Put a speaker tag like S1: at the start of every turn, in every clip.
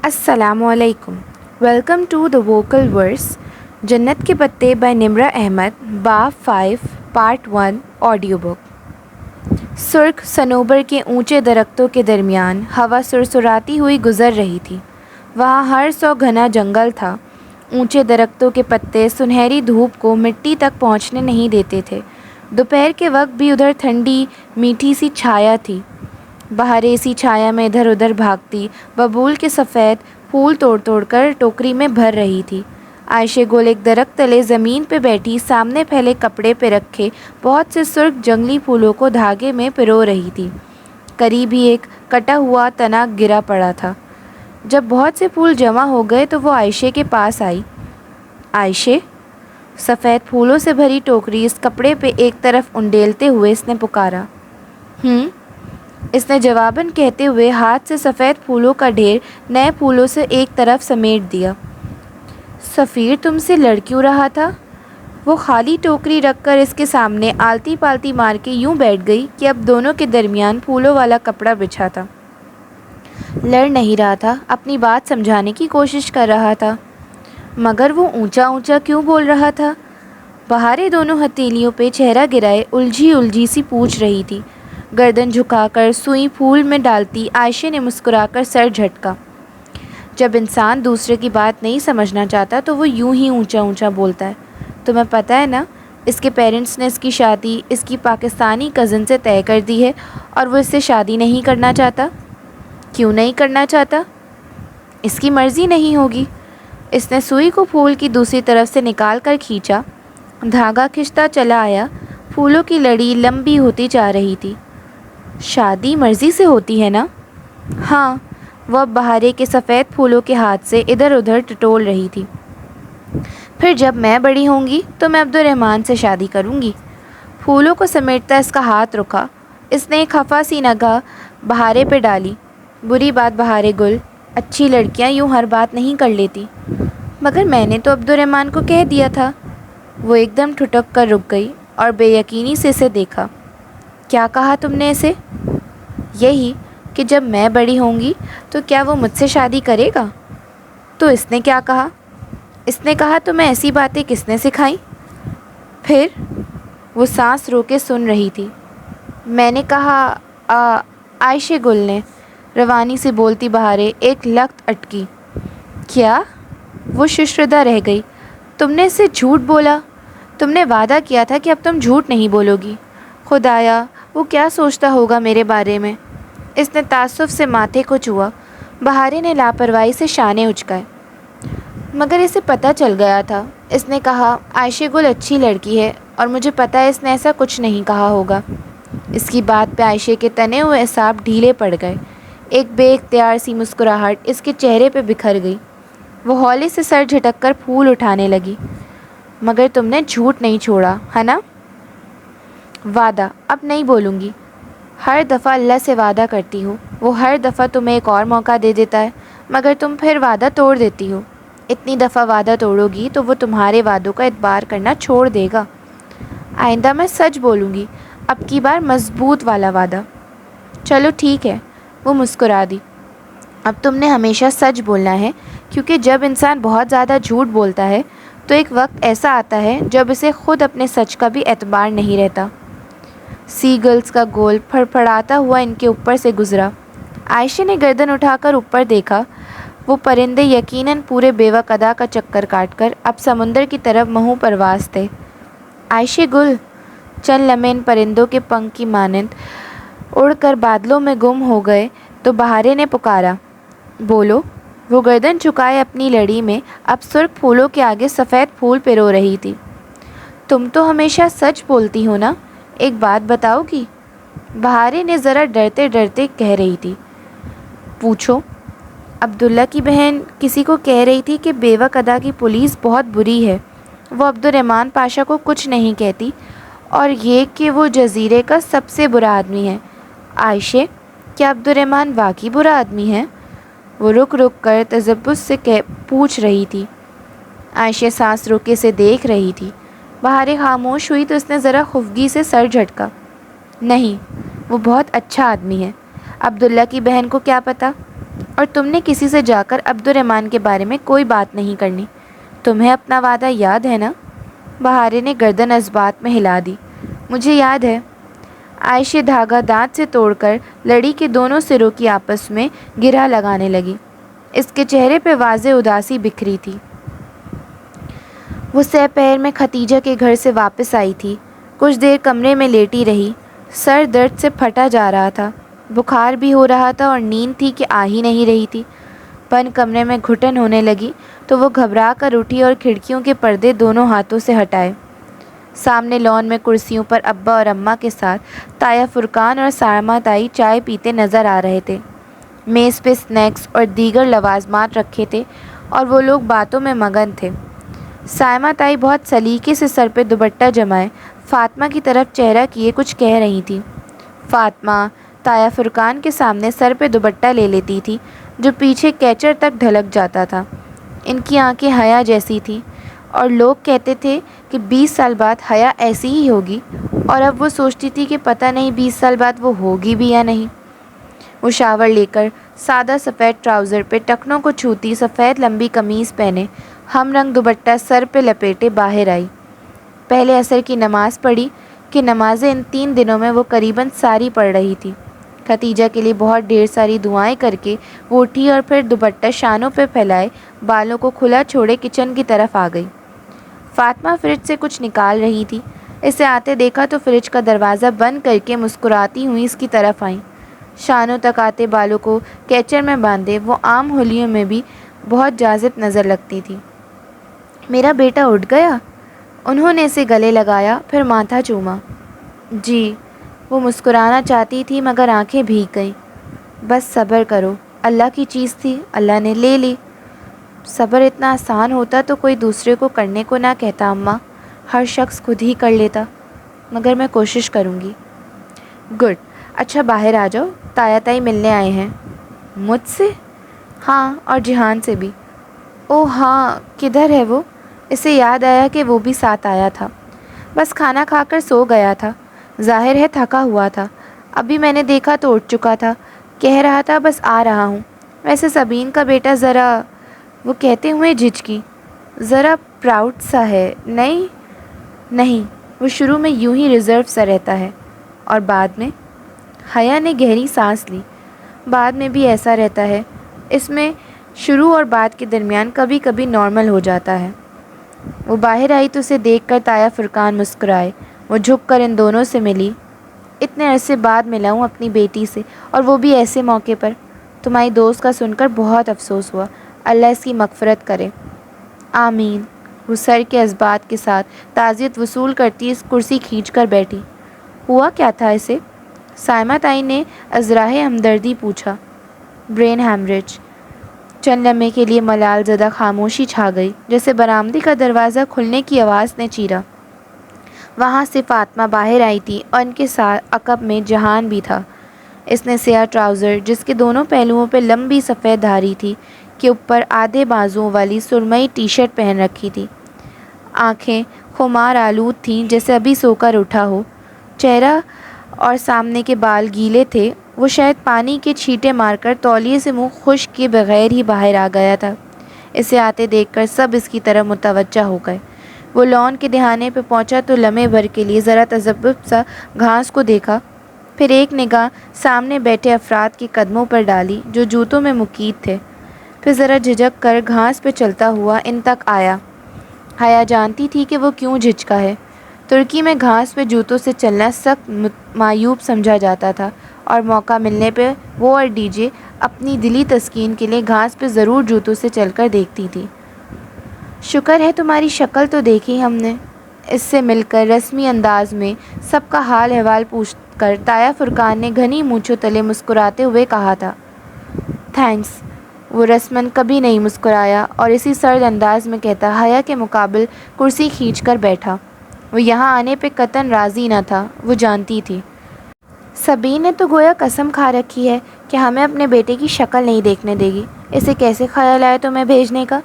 S1: السلام علیکم. Welcome to the vocal ورس. جنت کے پتے بائی نمرہ احمد. باب 5 پارٹ 1 آڈیو بک. سرخ صنوبر کے اونچے درختوں کے درمیان ہوا سرسراتی ہوئی گزر رہی تھی. وہاں ہر سو گھنا جنگل تھا. اونچے درختوں کے پتے سنہری دھوپ کو مٹی تک پہنچنے نہیں دیتے تھے. دوپہر کے وقت بھی ادھر ٹھنڈی میٹھی سی چھایا تھی. باہر اسی چھایا میں ادھر ادھر بھاگتی ببول کے سفید پھول توڑ توڑ کر ٹوکری میں بھر رہی تھی. عائشہ گل ایک درخت تلے زمین پہ بیٹھی سامنے پھیلے کپڑے پہ رکھے بہت سے سرخ جنگلی پھولوں کو دھاگے میں پرو رہی تھی. قریب ہی ایک کٹا ہوا تنا گرا پڑا تھا. جب بہت سے پھول جمع ہو گئے تو وہ عائشہ کے پاس آئی. عائشہ. سفید پھولوں سے بھری ٹوکری اس کپڑے پہ ایک طرف انڈیلتے ہوئے اس نے پکارا. اس نے جواباً کہتے ہوئے ہاتھ سے سفید پھولوں کا ڈھیر نئے پھولوں سے ایک طرف سمیٹ دیا. سفیر تم سے لڑ کیوں رہا تھا؟ وہ خالی ٹوکری رکھ کر اس کے سامنے آلتی پالتی مار کے یوں بیٹھ گئی کہ اب دونوں کے درمیان پھولوں والا کپڑا بچھا تھا. لڑ نہیں رہا تھا، اپنی بات سمجھانے کی کوشش کر رہا تھا. مگر وہ اونچا اونچا کیوں بول رہا تھا؟ بہاریں دونوں ہتھیلیوں پہ چہرہ گرائے الجھی الجھی سی پوچھ رہی تھی. گردن جھکا کر سوئی پھول میں ڈالتی عائشہ نے مسکرا کر سر جھٹکا. جب انسان دوسرے کی بات نہیں سمجھنا چاہتا تو وہ یوں ہی اونچا اونچا بولتا ہے. تمہیں پتہ ہے نا، اس کے پیرنٹس نے اس کی شادی اس کی پاکستانی کزن سے طے کر دی ہے اور وہ اس سے شادی نہیں کرنا چاہتا. کیوں نہیں کرنا چاہتا؟ اس کی مرضی نہیں ہوگی. اس نے سوئی کو پھول کی دوسری طرف سے نکال کر کھینچا. دھاگا کھنچتا چلا آیا. پھولوں کی لڑی لمبی ہوتی جا رہی تھی. شادی مرضی سے ہوتی ہے نا؟ ہاں. وہ اب بہارے کے سفید پھولوں کے ہاتھ سے ادھر ادھر ٹٹول رہی تھی. پھر جب میں بڑی ہوں گی تو میں عبدالرحمن سے شادی کروں گی. پھولوں کو سمیٹتا اس کا ہاتھ رکا. اس نے ایک خفا سی نگاہ بہارے پہ ڈالی. بری بات بہارے گل، اچھی لڑکیاں یوں ہر بات نہیں کر لیتی. مگر میں نے تو عبدالرحمن کو کہہ دیا تھا. وہ ایک دم ٹھٹک کر رک گئی اور بے یقینی سے اسے دیکھا. کیا کہا تم نے اسے؟ یہی کہ جب میں بڑی ہوں گی تو کیا وہ مجھ سے شادی کرے گا. تو اس نے کیا کہا؟ اس نے کہا تمہیں ایسی باتیں کس نے سکھائیں؟ پھر وہ سانس روکے سن رہی تھی. میں نے کہا عائشہ گل نے روانی سے بولتی بہارے ایک لخت اٹکی. کیا؟ وہ ششردہ رہ گئی. تم نے اس سے جھوٹ بولا؟ تم نے وعدہ کیا تھا کہ اب تم جھوٹ نہیں بولو گی. خدایا، وہ کیا سوچتا ہوگا میرے بارے میں. اس نے تعصب سے ماتھے کو چھوا. بہارے نے لاپرواہی سے شانے اچکائے. مگر اسے پتہ چل گیا تھا. اس نے کہا عائشہ گل اچھی لڑکی ہے اور مجھے پتہ ہے اس نے ایسا کچھ نہیں کہا ہوگا. اس کی بات پہ عائشہ کے تنے ہوئے اعصاب ڈھیلے پڑ گئے. ایک بے اختیار سی مسکراہٹ اس کے چہرے پہ بکھر گئی. وہ ہولے سے سر جھٹک کر پھول اٹھانے لگی. مگر تم نے جھوٹ نہیں چھوڑا ہے نا؟ وعدہ اب نہیں بولوں گی. ہر دفعہ اللہ سے وعدہ کرتی ہو، وہ ہر دفعہ تمہیں ایک اور موقع دے دیتا ہے مگر تم پھر وعدہ توڑ دیتی ہو. اتنی دفعہ وعدہ توڑو گی تو وہ تمہارے وعدوں کا اعتبار کرنا چھوڑ دے گا. آئندہ میں سچ بولوں گی، اب کی بار مضبوط والا وعدہ. چلو ٹھیک ہے. وہ مسکرا دی. اب تم نے ہمیشہ سچ بولنا ہے کیونکہ جب انسان بہت زیادہ جھوٹ بولتا ہے تو ایک وقت ایسا آتا ہے جب اسے خود اپنے سچ کا بھی اعتبار نہیں رہتا. سی گلز کا گول پھڑ پھڑاتا ہوا ان کے اوپر سے گزرا. عائشہ نے گردن اٹھا کر اوپر دیکھا. وہ پرندے یقیناً پورے بیوق ادا کا چکر کاٹ کر اب سمندر کی طرف منہوں پرواز تھے. عائشہ گل. چند لمحے ان پرندوں کے پنکھ کی مانند اڑ کر بادلوں میں گم ہو گئے تو بہارے نے پکارا. بولو. وہ گردن جھکائے اپنی لڑی میں اب سرخ پھولوں کے آگے سفید پھول پرو رہی تھی. تم تو ہمیشہ سچ بولتی ہو نا، ایک بات بتاؤ گی؟ بہارے نے ذرا ڈرتے ڈرتے کہہ رہی تھی. پوچھو. عبداللہ کی بہن کسی کو کہہ رہی تھی کہ بیوق ادا کی پولیس بہت بری ہے. وہ عبدالرحمن پاشا کو کچھ نہیں کہتی اور یہ کہ وہ جزیرے کا سب سے برا آدمی ہے. عائشہ، کیا عبدالرحمن واقعی برا آدمی ہے؟ وہ رک رک کر تذبذب سے پوچھ رہی تھی. عائشہ سانس روکے سے دیکھ رہی تھی. بہارے خاموش ہوئی تو اس نے ذرا خفگی سے سر جھٹکا. نہیں، وہ بہت اچھا آدمی ہے. عبداللہ کی بہن کو کیا پتہ؟ اور تم نے کسی سے جا کر عبد الرحمن کے بارے میں کوئی بات نہیں کرنی۔ تمہیں اپنا وعدہ یاد ہے نا؟ بہارے نے گردن اس بات میں ہلا دی۔ مجھے یاد ہے۔ عائشہ دھاگا دانت سے توڑ کر لڑی کے دونوں سروں کی آپس میں گرہ لگانے لگی۔ اس کے چہرے پہ واضح اداسی بکھری تھی۔ وہ سہ پہر میں ختیجہ کے گھر سے واپس آئی تھی۔ کچھ دیر کمرے میں لیٹی رہی۔ سر درد سے پھٹا جا رہا تھا، بخار بھی ہو رہا تھا اور نیند تھی کہ آ ہی نہیں رہی تھی۔ بند کمرے میں گھٹن ہونے لگی تو وہ گھبرا کر اٹھی اور کھڑکیوں کے پردے دونوں ہاتھوں سے ہٹائے۔ سامنے لان میں کرسیوں پر ابا اور اماں کے ساتھ تایا فرقان اور سائمہ تائی چائے پیتے نظر آ رہے تھے۔ میز پہ سنیکس اور دیگر لوازمات رکھے تھے اور وہ لوگ باتوں میں مگن تھے۔ سائمہ تائی بہت سلیقے سے سر پہ دوپٹہ جمائے فاطمہ کی طرف چہرہ کیے کچھ کہہ رہی تھی۔ فاطمہ تایا فرقان کے سامنے سر پہ دوپٹہ لے لیتی تھی جو پیچھے کیچر تک ڈھلک جاتا تھا۔ ان کی آنکھیں حیا جیسی تھیں اور لوگ کہتے تھے کہ 20 سال بعد حیا ایسی ہی ہوگی، اور اب وہ سوچتی تھی کہ پتہ نہیں 20 سال بعد وہ ہوگی بھی یا نہیں۔ وہ شاور لے کر سادہ سفید ٹراؤزر پہ ٹکنوں کو چھوتی سفید لمبی قمیض پہنے ہم رنگ دوپٹہ سر پہ لپیٹے باہر آئی۔ پہلے عصر کی نماز پڑھی کہ نمازیں ان 3 دنوں میں وہ قریباً ساری پڑھ رہی تھی۔ ختیجہ کے لیے بہت ڈھیر ساری دعائیں کر کے وہ اٹھی اور پھر دوپٹہ شانوں پہ پھیلائے بالوں کو کھلا چھوڑے کچن کی طرف آ گئی۔ فاطمہ فریج سے کچھ نکال رہی تھی۔ اسے آتے دیکھا تو فریج کا دروازہ بند کر کے مسکراتی ہوئی اس کی طرف آئیں۔ شانوں تک آتے بالوں کو کیچر میں باندھے وہ عام ہولیوں میں بھی بہت جاذب نظر لگتی تھی۔ میرا بیٹا اٹھ گیا؟ انہوں نے اسے گلے لگایا، پھر ماتھا چوما۔ جی۔ وہ مسکرانا چاہتی تھی مگر آنکھیں بھیگ گئیں۔ بس صبر کرو، اللہ کی چیز تھی، اللہ نے لے لی۔ صبر اتنا آسان ہوتا تو کوئی دوسرے کو کرنے کو نہ کہتا اماں، ہر شخص خود ہی کر لیتا، مگر میں کوشش کروں گی۔ گڈ۔ اچھا باہر آ جاؤ، تایا تائی ملنے آئے ہیں۔ مجھ سے؟ ہاں، اور جہان سے بھی۔ اوہ ہاں، کدھر ہے وہ؟ اسے یاد آیا کہ وہ بھی ساتھ آیا تھا۔ بس کھانا کھا کر سو گیا تھا، ظاہر ہے تھکا ہوا تھا۔ ابھی میں نے دیکھا تو اٹھ چکا تھا، کہہ رہا تھا بس آ رہا ہوں۔ ویسے سبین کا بیٹا ذرا، وہ کہتے ہوئے جھجکی، ذرا پراؤڈ سا ہے، نہیں، وہ شروع میں یوں ہی ریزرو سا رہتا ہے، اور بعد میں؟ حیا نے گہری سانس لی۔ بعد میں بھی ایسا رہتا ہے، اس میں شروع اور بعد کے درمیان کبھی کبھی نارمل ہو جاتا ہے۔ وہ باہر آئی تو اسے دیکھ کر تایا فرقان مسکرائے۔ وہ جھک کر ان دونوں سے ملی۔ اتنے عرصے بعد ملا ہوں اپنی بیٹی سے، اور وہ بھی ایسے موقع پر۔ تمہاری دوست کا سن کر بہت افسوس ہوا، اللہ اس کی مغفرت کرے۔ آمین۔ وہ سر کے اثبات کے ساتھ تعزیت وصول کرتی اس کرسی کھینچ کر بیٹھی۔ ہوا کیا تھا اسے؟ سائمہ تائی نے ازراہ ہمدردی پوچھا۔ Brain haemorrhage. چند لمحے کے لیے ملال زدہ خاموشی چھا گئی، جیسے برآمدے کا دروازہ کھلنے کی آواز نے چیرا۔ وہاں سے فاطمہ باہر آئی تھی اور ان کے ساتھ عقب میں جہان بھی تھا۔ اس نے سیاہ ٹراؤزر، جس کے دونوں پہلوؤں پہ لمبی سفید دھاری تھی، کے اوپر آدھے بازوؤں والی سرمئی ٹی شرٹ پہن رکھی تھی۔ آنکھیں خمار آلود تھیں جیسے ابھی سو کر اٹھا ہو۔ چہرہ اور سامنے کے بال گیلے تھے، وہ شاید پانی کے چھینٹے مار کر تولیے سے منہ خشک کیے بغیر ہی باہر آ گیا تھا۔ اسے آتے دیکھ کر سب اس کی طرف متوجہ ہو گئے۔ وہ لان کے دہانے پہ پہنچا تو لمحے بھر کے لیے ذرا تذبذب سا گھاس کو دیکھا، پھر ایک نگاہ سامنے بیٹھے افراد کے قدموں پر ڈالی جو جوتوں میں مقید تھے، پھر ذرا جھجک کر گھاس پہ چلتا ہوا ان تک آیا۔ حیا جانتی تھی کہ وہ کیوں جھجکا ہے۔ ترکی میں گھاس پہ جوتوں سے چلنا سخت معیوب سمجھا جاتا تھا، اور موقع ملنے پہ وہ اور ڈی جے اپنی دلی تسکین کے لیے گھاس پہ ضرور جوتوں سے چل کر دیکھتی تھی۔ شکر ہے تمہاری شکل تو دیکھی ہم نے۔ اس سے مل کر رسمی انداز میں سب کا حال احوال پوچھ کر تایا فرقان نے گھنی مونچھوں تلے مسکراتے ہوئے کہا تھا۔ تھینکس۔ وہ رسماً کبھی نہیں مسکرایا اور اسی سرد انداز میں کہتا حیا کے مقابل کرسی کھینچ کر بیٹھا۔ وہ یہاں آنے پہ قطعاً راضی نہ تھا، وہ جانتی تھی۔ سبین نے تو گویا قسم کھا رکھی ہے کہ ہمیں اپنے بیٹے کی شکل نہیں دیکھنے دے گی۔ اسے کیسے خیال آیا تمہیں بھیجنے کا؟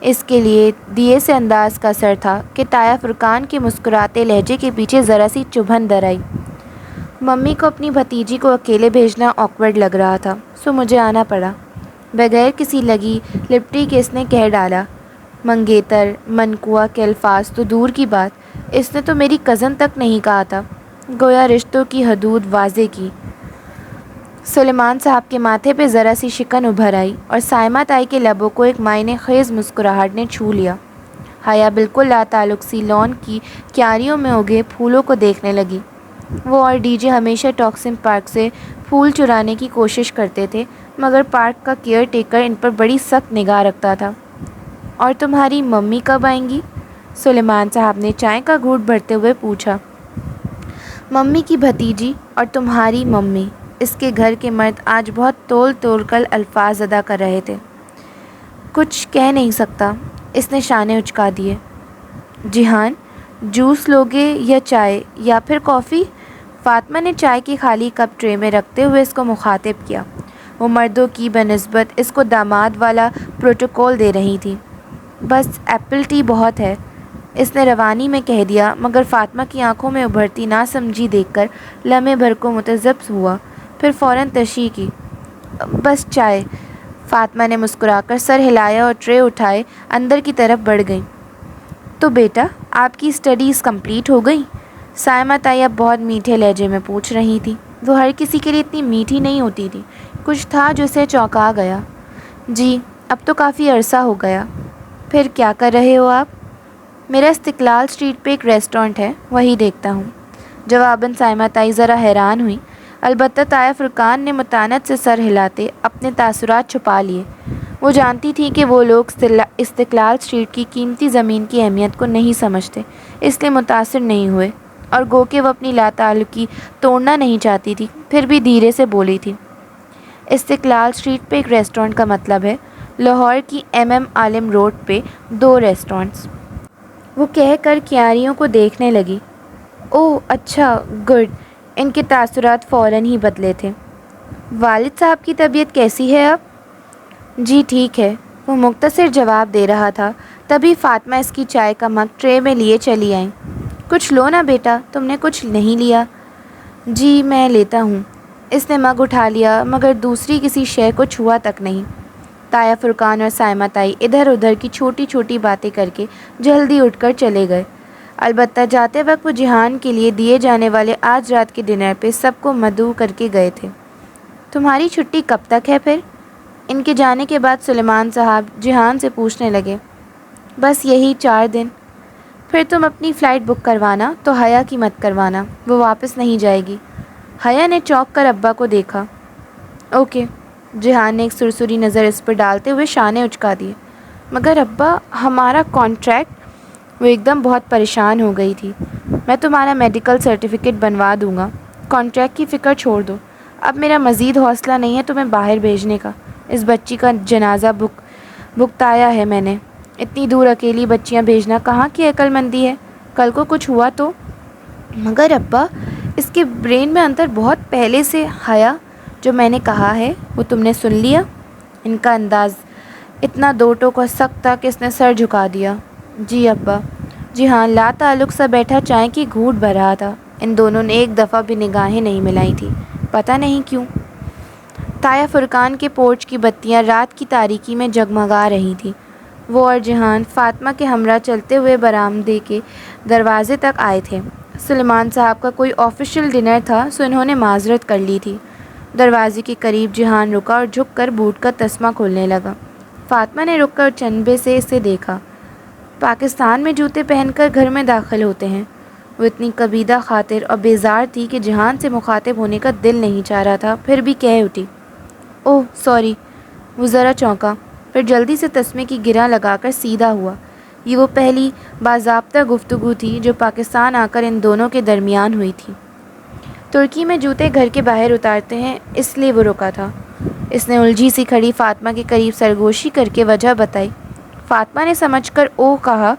S1: اس کے لیے دیے سے انداز کا اثر تھا کہ تایا فرقان کے مسکراتے لہجے کے پیچھے ذرا سی چبھن در آئی۔ ممی کو اپنی بھتیجی کو اکیلے بھیجنا آکورڈ لگ رہا تھا، سو مجھے آنا پڑا۔ بغیر کسی لگی لپٹی کے اس نے کہہ ڈالا، منگیتر منقوا کے الفاظ تو دور کی بات، اس نے تو میری کزن تک نہیں کہا تھا۔ گویا رشتوں کی حدود واضح کی۔ سلیمان صاحب کے ماتھے پہ ذرا سی شکن ابھر آئی اور سائمہ تائی کے لبوں کو ایک معنی خیز مسکراہٹ نے چھو لیا۔ حیا بالکل لاتعلق سی لان کی کیاریوں میں اگے پھولوں کو دیکھنے لگی۔ وہ اور ڈی جے ہمیشہ ٹاکسن پارک سے پھول چرانے کی کوشش کرتے تھے، مگر پارک کا کیئر ٹیکر ان پر بڑی سخت نگاہ رکھتا تھا۔ اور تمہاری ممی کب آئیں گی؟ سلیمان صاحب نے چائے کا گھونٹ بھرتے ہوئے پوچھا۔ ممی کی بھتیجی اور تمہاری ممی، اس کے گھر کے مرد آج بہت تول کر الفاظ ادا کر رہے تھے۔ کچھ کہہ نہیں سکتا، اس نے شانے اچکا دیے۔ جہان، جوس لوگے یا چائے یا پھر کافی؟ فاطمہ نے چائے کی خالی کپ ٹرے میں رکھتے ہوئے اس کو مخاطب کیا۔ وہ مردوں کی بنسبت اس کو داماد والا پروٹوکول دے رہی تھی۔ بس ایپل ٹی بہت ہے، اس نے روانی میں کہہ دیا، مگر فاطمہ کی آنکھوں میں ابھرتی ناسمجھی دیکھ کر لمحے بھر کو متذبذب ہوا، پھر فوراً تشریح کی۔ بس چائے۔ فاطمہ نے مسکرا کر سر ہلایا اور ٹرے اٹھائے اندر کی طرف بڑھ گئی۔ تو بیٹا، آپ کی اسٹڈیز کمپلیٹ ہو گئیں؟ سائمہ تائی اب بہت میٹھے لہجے میں پوچھ رہی تھی۔ وہ ہر کسی کے لیے اتنی میٹھی نہیں ہوتی تھی، کچھ تھا جو اسے چونکا گیا۔ جی، اب تو کافی عرصہ ہو گیا۔ پھر کیا کر رہے ہو آپ؟ میرا استقلال اسٹریٹ پہ ایک ریسٹورنٹ ہے، وہی دیکھتا ہوں۔ جواباً سائمہ تائی ذرا حیران ہوئی، البتہ طاہر فرقان نے متانت سے سر ہلاتے اپنے تاثرات چھپا لیے۔ وہ جانتی تھی کہ وہ لوگ استقلال اسٹریٹ کی قیمتی زمین کی اہمیت کو نہیں سمجھتے، اس لیے متاثر نہیں ہوئے، اور گو کہ وہ اپنی لاتعلقی توڑنا نہیں چاہتی تھی، پھر بھی دھیرے سے بولی تھی۔ استقلال اسٹریٹ پہ ایک ریسٹورنٹ کا مطلب ہے لاہور کی ایم عالم روڈ پہ 2 ریسٹورنٹس۔ وہ کہہ کر کیاریوں کو دیکھنے لگی۔ اوہ اچھا، گڈ۔ ان کے تاثرات فوراً ہی بدلے تھے۔ والد صاحب کی طبیعت کیسی ہے اب؟ جی ٹھیک ہے، وہ مختصر جواب دے رہا تھا، تبھی فاطمہ اس کی چائے کا مگ ٹرے میں لیے چلی آئیں۔ کچھ لو نا بیٹا، تم نے کچھ نہیں لیا؟ جی میں لیتا ہوں۔ اس نے مگ اٹھا لیا، مگر دوسری کسی شے کو چھوا تک نہیں۔ طاہر فرقان اور سائمہ تائی ادھر ادھر کی چھوٹی چھوٹی باتیں کر کے جلدی اٹھ کر چلے گئے، البتہ جاتے وقت وہ جہان کے لیے دیے جانے والے آج رات کے ڈنر پہ سب کو مدعو کر کے گئے تھے۔ تمہاری چھٹی کب تک ہے پھر؟ ان کے جانے کے بعد سلیمان صاحب جہان سے پوچھنے لگے۔ بس یہی 4 دن۔ پھر تم اپنی فلائٹ بک کروانا، تو حیا کی مت کروانا، وہ واپس نہیں جائے گی۔ حیا نے چونک کر ابا کو دیکھا۔ اوکے۔ جہان نے ایک سرسری نظر اس پر ڈالتے ہوئے شانے اچکا دیے۔ مگر ابا، ہمارا کانٹریکٹ؟ وہ ایک دم بہت پریشان ہو گئی تھی۔ میں تمہارا میڈیکل سرٹیفکیٹ بنوا دوں گا، کانٹریکٹ کی فکر چھوڑ دو۔ اب میرا مزید حوصلہ نہیں ہے تمہیں باہر بھیجنے کا، اس بچی کا جنازہ بھگتایا ہے میں نے۔ اتنی دور اکیلی بچیاں بھیجنا کہاں کی عقل مندی ہے؟ کل کو کچھ ہوا تو؟ مگر ابا، اس کے برین میں اندر بہت پہلے سے۔ حیا، جو میں نے کہا ہے وہ تم نے سن لیا؟ ان کا انداز اتنا دو ٹوک سخت تھا کہ اس نے سر جھکا دیا۔ جی ابا۔ جہان لاتعلق سا بیٹھا چائے کی گھونٹ بھر رہا تھا۔ ان دونوں نے ایک دفعہ بھی نگاہیں نہیں ملائی تھیں، پتہ نہیں کیوں۔ طاہر فرقان کے پورچ کی بتیاں رات کی تاریکی میں جگمگا رہی تھیں۔ وہ اور جہان فاطمہ کے ہمراہ چلتے ہوئے برآمدے کے دروازے تک آئے تھے۔ سلیمان صاحب کا کوئی آفیشیل ڈنر تھا، سو انہوں نے معذرت کر لی تھی۔ دروازے کے قریب جہان رکا اور جھک کر بوٹ کا تسمہ کھولنے لگا۔ فاطمہ نے رک کر چنبے سے اسے دیکھا۔ پاکستان میں جوتے پہن کر گھر میں داخل ہوتے ہیں؟ وہ اتنی کبیدہ خاطر اور بیزار تھی کہ جہان سے مخاطب ہونے کا دل نہیں چاہ رہا تھا، پھر بھی کہہ اٹھی۔ اوہ سوری۔ وہ ذرا چونکا، پھر جلدی سے تسمے کی گرہ لگا کر سیدھا ہوا۔ یہ وہ پہلی باضابطہ گفتگو تھی جو پاکستان آ کر ان دونوں کے درمیان ہوئی تھی۔ ترکی میں جوتے گھر کے باہر اتارتے ہیں، اس لیے وہ رکا تھا۔ اس نے الجھی سی کھڑی فاطمہ کے قریب سرگوشی کر کے وجہ بتائی۔ فاطمہ نے سمجھ کر اوہ کہا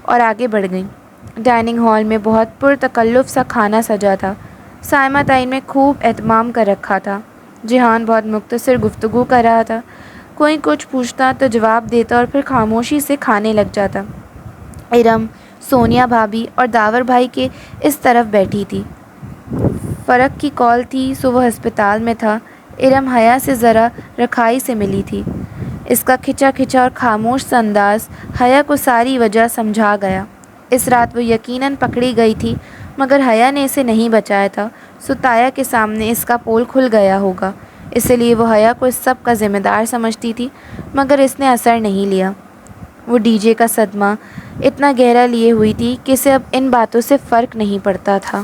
S1: اور آگے بڑھ گئیں۔ ڈائننگ ہال میں بہت پرتکلف سا کھانا سجا تھا۔ سائمہ تائی نے خوب اہتمام کر رکھا تھا۔ جہان بہت مختصر گفتگو کر رہا تھا، کوئی کچھ پوچھتا تو جواب دیتا اور پھر خاموشی سے کھانے لگ جاتا۔ ارم، سونیا بھابھی اور داور بھائی کے اس طرف بیٹھی تھی۔ فرق کی کال تھی، سو وہ ہسپتال میں تھا، ارم حیا سے ذرا رکھائی سے ملی تھی۔ اس کا کھچا کھچا اور خاموش سا انداز حیا کو ساری وجہ سمجھا گیا۔ اس رات وہ یقیناً پکڑی گئی تھی، مگر حیا نے اسے نہیں بچایا تھا، سو تایا کے سامنے اس کا پول کھل گیا ہوگا۔ اسی لیے وہ حیا کو اس سب کا ذمہ دار سمجھتی تھی، مگر اس نے اثر نہیں لیا۔ وہ ڈی جے کا صدمہ اتنا گہرا لیے ہوئی تھی کہ اسے اب ان باتوں سے فرق نہیں پڑتا تھا۔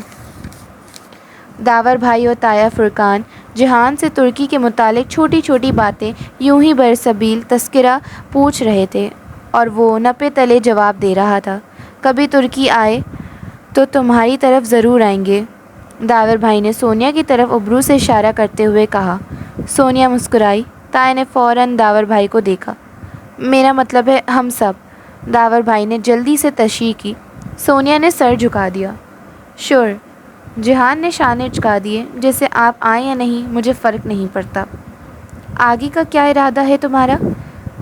S1: داور بھائی اور تایا فرقان جہان سے ترکی کے متعلق چھوٹی چھوٹی باتیں یوں ہی برسبیل تذکرہ پوچھ رہے تھے اور وہ نپے تلے جواب دے رہا تھا۔ کبھی ترکی آئے تو تمہاری طرف ضرور آئیں گے، داور بھائی نے سونیا کی طرف ابرو سے اشارہ کرتے ہوئے کہا۔ سونیا مسکرائی۔ تایا نے فوراً داور بھائی کو دیکھا۔ میرا مطلب ہے ہم سب، داور بھائی نے جلدی سے تشریح کی۔ سونیا نے سر جھکا دیا۔ شور، جہان نے شانے اچکا دیے۔ جیسے آپ آئیں یا نہیں مجھے فرق نہیں پڑتا۔ آگے کا کیا ارادہ ہے تمہارا؟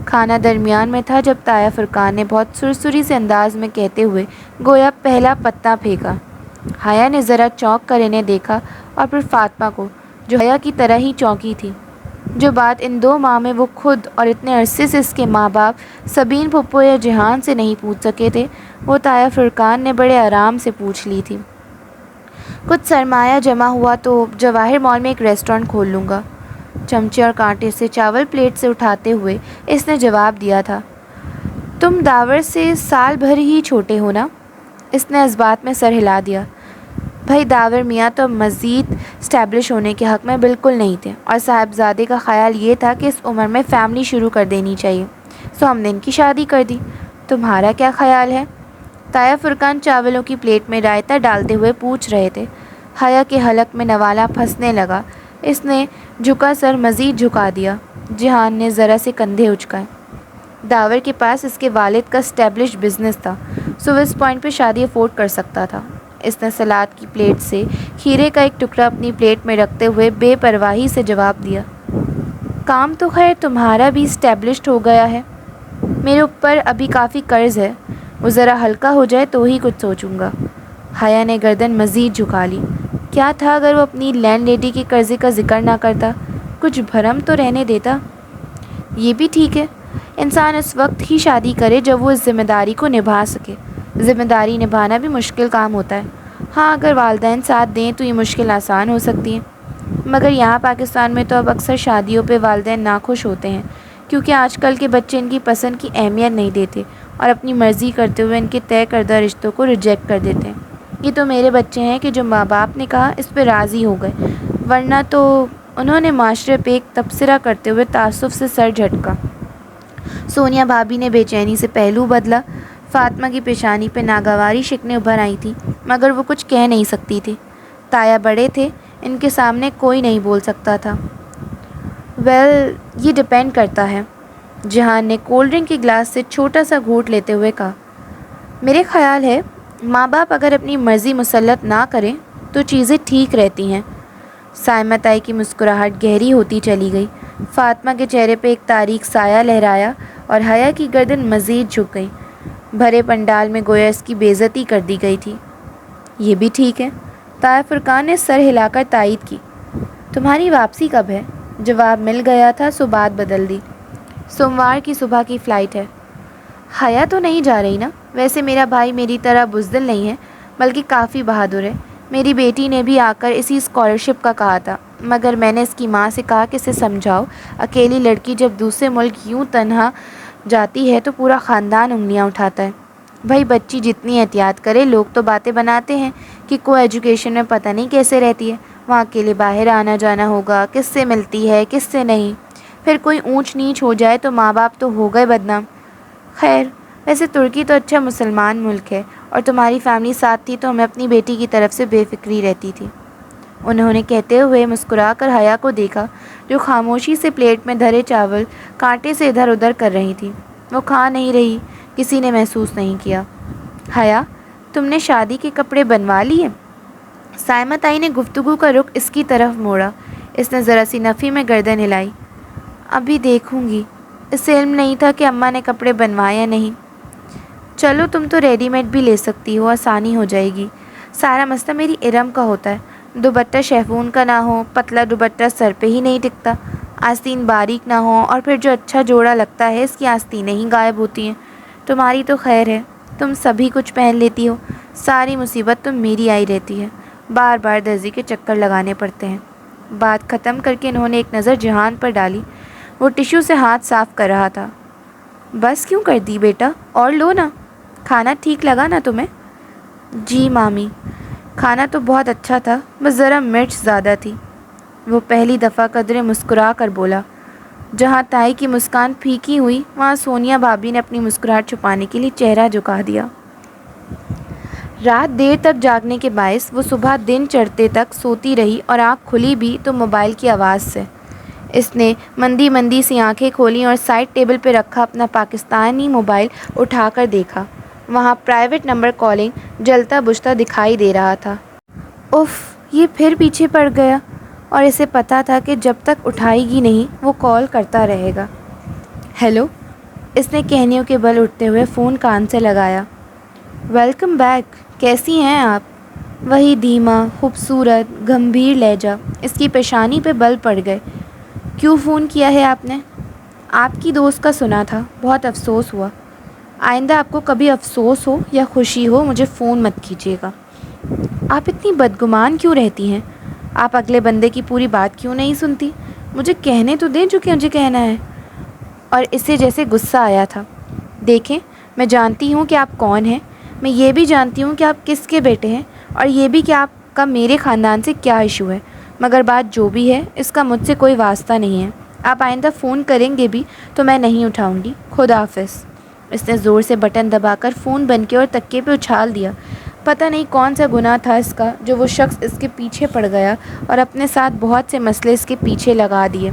S1: کھانا درمیان میں تھا جب تایا فرقان نے بہت سرسری سے انداز میں کہتے ہوئے گویا پہلا پتا پھینکا۔ حیا نے ذرا چونک کر انہیں دیکھا اور پھر فاطمہ کو، جو حیا کی طرح ہی چونکی تھی۔ جو بات ان 2 ماہ میں وہ خود اور اتنے عرصے سے اس کے ماں باپ سبین پھپھو یا جہان سے نہیں پوچھ سکے تھے، وہ تایا فرقان نے بڑے آرام سے پوچھ لی تھی۔ کچھ سرمایہ جمع ہوا تو جواہر مال میں ایک ریسٹورانٹ کھول لوں گا، چمچے اور کانٹے سے چاول پلیٹ سے اٹھاتے ہوئے اس نے جواب دیا تھا۔ تم داور سے سال بھر ہی چھوٹے ہو نا؟ اس نے اس بات میں سر ہلا دیا۔ بھائی داور میاں تو مزید اسٹیبلش ہونے کے حق میں بالکل نہیں تھے، اور صاحبزادے کا خیال یہ تھا کہ اس عمر میں فیملی شروع کر دینی چاہیے، سو ہم نے ان کی شادی کر دی۔ تمہارا کیا خیال ہے؟ تایا فرقان چاولوں کی پلیٹ میں رائتہ ڈالتے ہوئے پوچھ رہے تھے۔ حیا کے حلق میں نوالا پھنسنے لگا۔ اس نے جھکا سر مزید جھکا دیا۔ جہان نے ذرا سے کندھے اچکائے۔ داور کے پاس اس کے والد کا اسٹیبلش بزنس تھا، سو وہ اس پوائنٹ پہ شادی افورڈ کر سکتا تھا۔ اس نے سلاد کی پلیٹ سے کھیرے کا ایک ٹکڑا اپنی پلیٹ میں رکھتے ہوئے بے پرواہی سے جواب دیا۔ کام تو خیر تمہارا بھی اسٹیبلشڈ ہو گیا ہے، میرے اوپر ابھی کافی قرض ہے، وہ ذرا ہلکا ہو جائے تو ہی کچھ سوچوں گا۔ حیا نے گردن مزید جھکا لی۔ کیا تھا اگر وہ اپنی لینڈ لیڈی کے قرضے کا ذکر نہ کرتا، کچھ بھرم تو رہنے دیتا۔ یہ بھی ٹھیک ہے، انسان اس وقت ہی شادی کرے جب وہ اس ذمہ داری کو نبھا سکے۔ ذمہ داری نبھانا بھی مشکل کام ہوتا ہے۔ ہاں اگر والدین ساتھ دیں تو یہ مشکل آسان ہو سکتی ہے، مگر یہاں پاکستان میں تو اب اکثر شادیوں پہ والدین ناخوش ہوتے ہیں، کیونکہ آج کل کے بچے ان کی پسند کی اہمیت نہیں دیتے اور اپنی مرضی کرتے ہوئے ان کے طے کردہ رشتوں کو ریجیکٹ کر دیتے ہیں۔ یہ تو میرے بچے ہیں کہ جو ماں باپ نے کہا اس پہ راضی ہو گئے، ورنہ تو انہوں نے معاشرے پہ ایک تبصرہ کرتے ہوئے تعصب سے سر جھٹکا۔ سونیا بھابھی نے بے چینی سے پہلو بدلا۔ فاطمہ کی پیشانی پہ ناگواری شکنیں ابھر آئی تھیں، مگر وہ کچھ کہہ نہیں سکتی تھی۔ تایا بڑے تھے، ان کے سامنے کوئی نہیں بول سکتا تھا۔ ویل یہ ڈیپینڈ کرتا ہے، جہان نے کولڈ ڈرنک کے گلاس سے چھوٹا سا گھونٹ لیتے ہوئے کہا۔ میرے خیال ہے ماں باپ اگر اپنی مرضی مسلط نہ کریں تو چیزیں ٹھیک رہتی ہیں۔ سائمہ تائی کی مسکراہٹ گہری ہوتی چلی گئی۔ فاطمہ کے چہرے پہ ایک تاریک سایہ لہرایا اور حیا کی گردن مزید جھک گئی۔ بھرے پنڈال میں گویا اس کی بے عزتی کر دی گئی تھی۔ یہ بھی ٹھیک ہے، تایا فرقان نے سر ہلا کر تائید کی۔ تمہاری واپسی کب ہے؟ جواب مل گیا تھا سو بات بدل دی۔ سوموار کی صبح کی فلائٹ ہے۔ حیا تو نہیں جا رہی نا؟ ویسے میرا بھائی میری طرح بزدل نہیں ہے، بلکہ کافی بہادر ہے۔ میری بیٹی نے بھی آ کر اسی اسکالرشپ کا کہا تھا، مگر میں نے اس کی ماں سے کہا کہ اسے سمجھاؤ، اکیلی لڑکی جب دوسرے ملک یوں تنہا جاتی ہے تو پورا خاندان انگلیاں اٹھاتا ہے۔ بھائی بچی جتنی احتیاط کرے، لوگ تو باتیں بناتے ہیں کہ کو ایجوکیشن میں پتہ نہیں کیسے رہتی ہے، وہاں اکیلے باہر آنا جانا ہوگا، کس سے ملتی ہے کس سے نہیں، پھر کوئی اونچ نیچ ہو جائے تو ماں باپ تو ہو گئے بدنام۔ خیر ویسے ترکی تو اچھا مسلمان ملک ہے، اور تمہاری فیملی ساتھ تھی تو ہمیں اپنی بیٹی کی طرف سے بے فکری رہتی تھی۔ انہوں نے کہتے ہوئے مسکرا کر حیا کو دیکھا، جو خاموشی سے پلیٹ میں دھرے چاول کانٹے سے ادھر ادھر کر رہی تھی۔ وہ کھا نہیں رہی، کسی نے محسوس نہیں کیا۔ حیا تم نے شادی کے کپڑے بنوا لیے؟ سائمہ تائی نے گفتگو کا رخ اس کی طرف موڑا۔ اس نے ذرا سی نفی میں گردن ہلائی۔ ابھی دیکھوں گی، اس سے علم نہیں تھا کہ اماں نے کپڑے بنوائے یا نہیں۔ چلو تم تو ریڈی میڈ بھی لے سکتی ہو، آسانی ہو جائے گی۔ سارا مسئلہ میری ارم کا ہوتا ہے، دوپٹہ شیفون کا نہ ہو، پتلا دوپٹہ سر پہ ہی نہیں ٹکتا، آستین باریک نہ ہو، اور پھر جو اچھا جوڑا لگتا ہے اس کی آستینیں ہی غائب ہوتی ہیں۔ تمہاری تو خیر ہے، تم سبھی کچھ پہن لیتی ہو، ساری مصیبت تو میری آئی رہتی ہے، بار بار درزی کے چکر لگانے پڑتے ہیں۔ بات ختم کر کے انہوں نے ایک نظر جہان پر ڈالی۔ وہ ٹشو سے ہاتھ صاف کر رہا تھا۔ بس کیوں کر دی بیٹا، اور لو نا، کھانا ٹھیک لگا نا تمہیں؟ جی مامی، کھانا تو بہت اچھا تھا، بس ذرا مرچ زیادہ تھی۔ وہ پہلی دفعہ قدرے مسکرا کر بولا۔ جہاں تائی کی مسکان پھیکی ہوئی، وہاں سونیا بھابھی نے اپنی مسکراہٹ چھپانے کے لیے چہرہ جھکا دیا۔ رات دیر تک جاگنے کے باعث وہ صبح دن چڑھتے تک سوتی رہی، اور آنکھ کھلی بھی تو موبائل کی آواز سے۔ اس نے مندی مندی سی آنکھیں کھولیں اور سائڈ ٹیبل پہ رکھا اپنا پاکستانی موبائل اٹھا کر دیکھا۔ وہاں پرائیویٹ نمبر کالنگ جلتا بجھتا دکھائی دے رہا تھا۔ اف، یہ پھر پیچھے پڑ گیا، اور اسے پتہ تھا کہ جب تک اٹھائے گی نہیں وہ کال کرتا رہے گا۔ ہیلو، اس نے کہنیوں کے بل اٹھتے ہوئے فون کان سے لگایا۔ ویلکم بیک، کیسی ہیں آپ؟ وہی دھیما، خوبصورت، گمبھیر لہجہ۔ اس کی پیشانی پہ بل پڑ گئے۔ کیوں فون کیا ہے آپ نے؟ آپ کی دوست کا سنا تھا، بہت افسوس ہوا۔ آئندہ آپ کو کبھی افسوس ہو یا خوشی ہو مجھے فون مت کیجیے گا۔ آپ اتنی بدگمان کیوں رہتی ہیں؟ آپ اگلے بندے کی پوری بات کیوں نہیں سنتی؟ مجھے کہنے تو دیں جو کہ مجھے کہنا ہے۔ اور اسے جیسے غصہ آیا تھا۔ دیکھیں، میں جانتی ہوں کہ آپ کون ہیں، میں یہ بھی جانتی ہوں کہ آپ کس کے بیٹے ہیں، اور یہ بھی کہ آپ کا میرے خاندان سے کیا ایشو ہے، مگر بات جو بھی ہے اس کا مجھ سے کوئی واسطہ نہیں ہے۔ آپ آئندہ فون کریں گے بھی تو میں نہیں اٹھاؤں گی۔ خدا حافظ۔ اس نے زور سے بٹن دبا کر فون بند کیا اور تکیے پہ اچھال دیا۔ پتہ نہیں کون سا گناہ تھا اس کا جو وہ شخص اس کے پیچھے پڑ گیا اور اپنے ساتھ بہت سے مسئلے اس کے پیچھے لگا دیے۔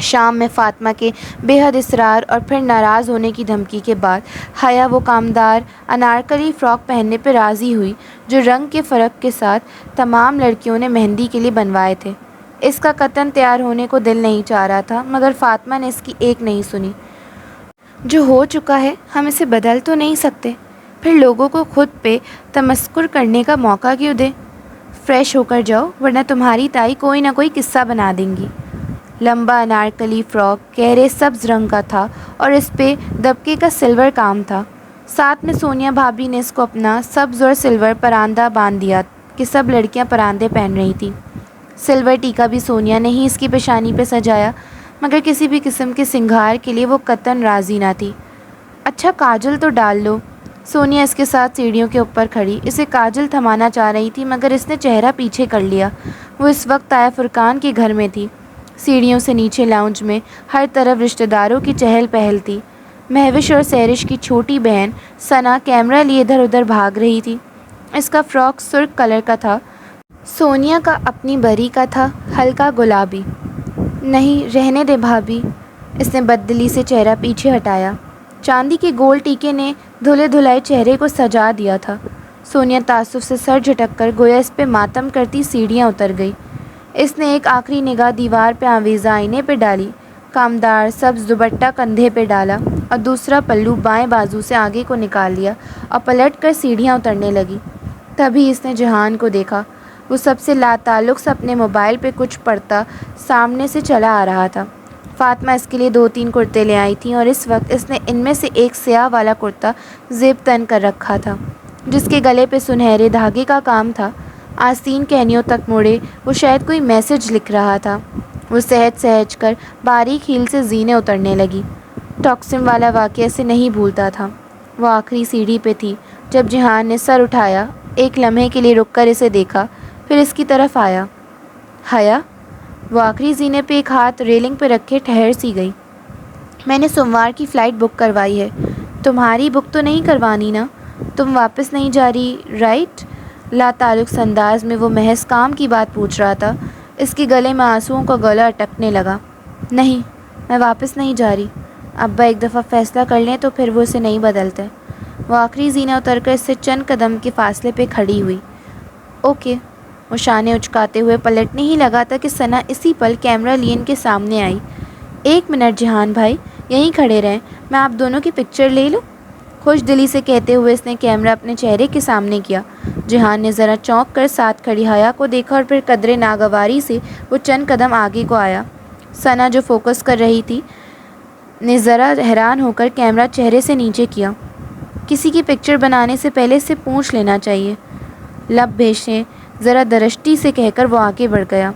S1: شام میں فاطمہ کے بے حد اصرار اور پھر ناراض ہونے کی دھمکی کے بعد حیا وہ کامدار انارکلی فراک پہننے پہ راضی ہوئی جو رنگ کے فرق کے ساتھ تمام لڑکیوں نے مہندی کے لیے بنوائے تھے۔ اس کا قطعاً تیار ہونے کو دل نہیں چاہ رہا تھا، مگر فاطمہ نے اس کی ایک نہیں سنی۔ جو ہو چکا ہے ہم اسے بدل تو نہیں سکتے، پھر لوگوں کو خود پہ تمسخر کرنے کا موقع کیوں دیں؟ فریش ہو کر جاؤ ورنہ تمہاری تائی کوئی نہ کوئی قصہ بنا دیں گی۔ لمبا انارکلی فراک گہرے سبز رنگ کا تھا اور اس پہ دبکے کا سلور کام تھا۔ ساتھ میں سونیا بھابھی نے اس کو اپنا سبز اور سلور پراندہ باندھ دیا کہ سب لڑکیاں پراندے پہن رہی تھیں۔ سلور ٹیکا بھی سونیا نے ہی اس کی پیشانی پہ سجایا، مگر کسی بھی قسم کے سنگھار کے لیے وہ قطعاً راضی نہ تھی۔ اچھا کاجل تو ڈال لو۔ سونیا اس کے ساتھ سیڑھیوں کے اوپر کھڑی اسے کاجل تھمانا چاہ رہی تھی، مگر اس نے چہرہ پیچھے کر لیا۔ وہ اس وقت تایا فرقان کے گھر میں تھی۔ سیڑھیوں سے نیچے لاؤنج میں ہر طرف رشتہ داروں کی چہل پہل تھی۔ مہوش اور سہرش کی چھوٹی بہن ثنا کیمرہ لیے ادھر ادھر بھاگ رہی تھی۔ اس کا فراک سرخ کلر کا تھا، سونیا کا اپنی بری کا تھا ہلکا گلابی۔ نہیں رہنے دے بھابھی، اس نے بددلی سے چہرہ پیچھے ہٹایا۔ چاندی کے گول ٹیکے نے دھلے دھلائے چہرے کو سجا دیا تھا۔ سونیا تعصب سے سر جھٹک کر گویا اس پہ ماتم کرتی سیڑھیاں اتر گئی۔ اس نے ایک آخری نگاہ دیوار پہ آویزہ آئینے پہ ڈالی، کامدار سبز دوپٹہ کندھے پہ ڈالا اور دوسرا پلو بائیں بازو سے آگے کو نکال لیا اور پلٹ کر سیڑھیاں اترنے لگی۔ تبھی اس نے جہان کو دیکھا۔ وہ سب سے لاتعلق سے اپنے موبائل پہ کچھ پڑھتا سامنے سے چلا آ رہا تھا۔ فاطمہ اس کے لیے 2-3 کرتے لے آئی تھیں اور اس وقت اس نے ان میں سے ایک سیاہ والا کرتا زیب تن کر رکھا تھا جس کے گلے پہ سنہرے دھاگے کا کام تھا۔ آستین کہنیوں تک مڑے وہ شاید کوئی میسج لکھ رہا تھا۔ وہ سہج سہج کر باریک ہیل سے زینے اترنے لگی۔ ٹاکسم والا واقعہ سے نہیں بھولتا تھا۔ وہ آخری سیڑھی پہ تھی جب جہان نے سر اٹھایا، ایک لمحے کے لیے رک کر اسے دیکھا، پھر اس کی طرف آیا۔ حیا، وہ آخری زینے پہ ایک ہاتھ ریلنگ پہ رکھے ٹھہر سی گئی۔ میں نے سوموار کی فلائٹ بک کروائی ہے۔ تمہاری بک تو نہیں کروانی نا؟ تم واپس نہیں جا رہی رائٹ؟ لاتعلق انداز میں وہ محض کام کی بات پوچھ رہا تھا۔ اس کے گلے میں آنسوؤں کا گولا اٹکنے لگا۔ نہیں، میں واپس نہیں جا رہی۔ ابا ایک دفعہ فیصلہ کر لیں تو پھر وہ اسے نہیں بدلتے۔ وہ آخری زینہ اتر کر اس سے چند قدم کے فاصلے پہ کھڑی ہوئی۔ اوکے۔ وہ شانے اچکاتے ہوئے پلٹنے ہی لگا تھا کہ ثنا اسی پل کیمرہ لین کے سامنے آئی۔ ایک منٹ جہان بھائی، یہیں کھڑے رہیں، میں آپ دونوں کی پکچر لے لوں؟ خوش دلی سے کہتے ہوئے اس نے کیمرہ اپنے چہرے کے سامنے کیا۔ جہان نے ذرا چونک کر ساتھ کھڑی حیا کو دیکھا اور پھر قدرے ناگواری سے وہ چند قدم آگے کو آیا۔ ثنا جو فوکس کر رہی تھی نے ذرا حیران ہو کر کیمرہ چہرے سے نیچے کیا۔ کسی کی پکچر بنانے سے پہلے اس سے پوچھ لینا چاہیے، لب بھیشیں ذرا درشٹی سے کہہ کر وہ آگے بڑھ گیا۔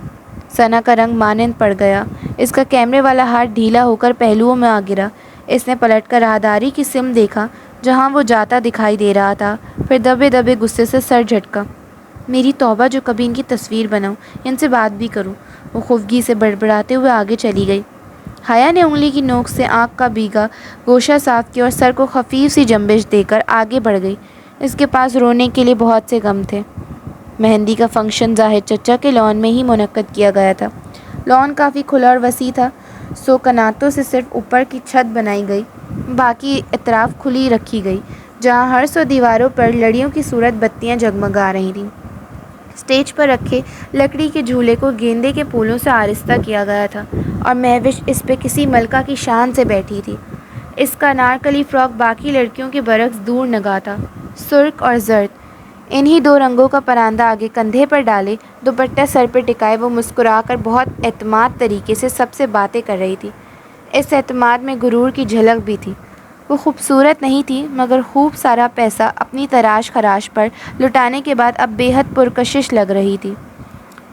S1: ثنا کا رنگ مانند پڑ گیا۔ اس کا کیمرے والا ہاتھ ڈھیلا ہو کر پہلوؤں میں آ گرا۔ اس نے پلٹ کر راہداری کی سمت دیکھا جہاں وہ جاتا دکھائی دے رہا تھا، پھر دبے دبے غصے سے سر جھٹکا۔ میری توبہ جو کبھی ان کی تصویر بناؤں، ان سے بات بھی کروں۔ وہ خفگی سے بڑبڑاتے ہوئے آگے چلی گئی۔ حیا نے انگلی کی نوک سے آنکھ کا بھیگا گوشہ صاف کیا اور سر کو خفیف سی جنبش دے کر آگے بڑھ گئی۔ اس کے پاس رونے کے لیے بہت سے غم تھے۔ مہندی کا فنکشن زاہد چچا کے لان میں ہی منعقد کیا گیا تھا۔ لان کافی کھلا اور وسیع تھا، سو کناتوں سے صرف اوپر کی چھت بنائی گئی، باقی اطراف کھلی رکھی گئی، جہاں ہر سو دیواروں پر لڑیوں کی صورت بتیاں جگمگا رہی تھیں۔ اسٹیج پر رکھے لکڑی کے جھولے کو گیندے کے پھولوں سے آرستہ کیا گیا تھا اور مہوش اس پہ کسی ملکہ کی شان سے بیٹھی تھی۔ اس کا انارکلی فراک باقی لڑکیوں کے برعکس دور نگاہ تھا، سرخ اور زرد۔ انہی دو رنگوں کا پراندہ آگے کندھے پر ڈالے، دوپٹہ سر پہ ٹکائے وہ مسکرا کر بہت اعتماد طریقے سے سب سے باتیں کر رہی تھی۔ اس اعتماد میں غرور کی جھلک بھی تھی۔ وہ خوبصورت نہیں تھی، مگر خوب سارا پیسہ اپنی تراش خراش پر لٹانے کے بعد اب بے حد پرکشش لگ رہی تھی۔